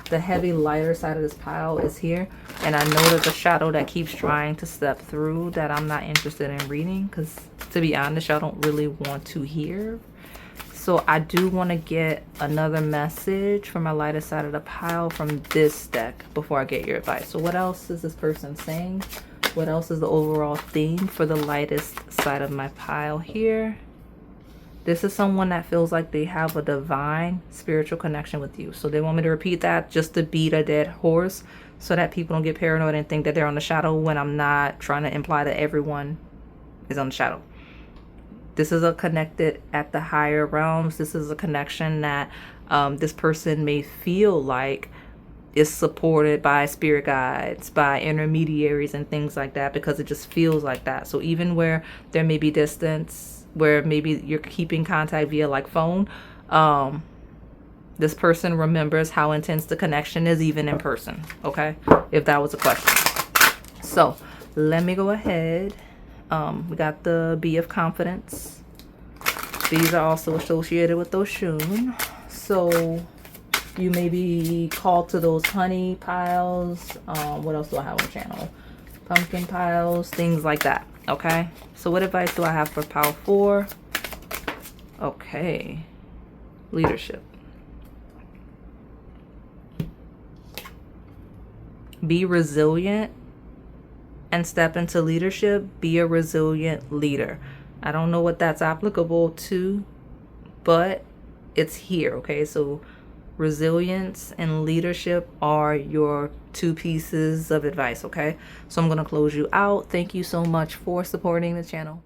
Speaker 1: the heavy lighter side of this pile is here, and I know there's a shadow that keeps trying to step through that I'm not interested in reading, because to be honest, y'all don't really want to hear. So I do want to get another message from my lighter side of the pile from this deck before I get your advice. So what else is this person saying? What else is the overall theme for the lightest side of my pile here? This is someone that feels like they have a divine spiritual connection with you. So they want me to repeat that just to beat a dead horse, so that people don't get paranoid and think that they're on the shadow, when I'm not trying to imply that everyone is on the shadow. This is a connected at the higher realms. This is a connection that this person may feel like is supported by spirit guides, by intermediaries and things like that, because it just feels like that. So even where there may be distance, where maybe you're keeping contact via like phone, this person remembers how intense the connection is even in person. Okay, if that was a question. So let me go ahead. We got the Bee of Confidence. These are also associated with Oshun. So you may be called to those honey piles. What else do I have on the channel? Pumpkin piles, things like that. Okay, so what advice do I have for pile 4? Okay, leadership. Be resilient and step into leadership. Be a resilient leader. I don't know what that's applicable to, but it's here. Okay, so resilience and leadership are your 2 pieces of advice. Okay, so I'm going to close you out. Thank you so much for supporting the channel.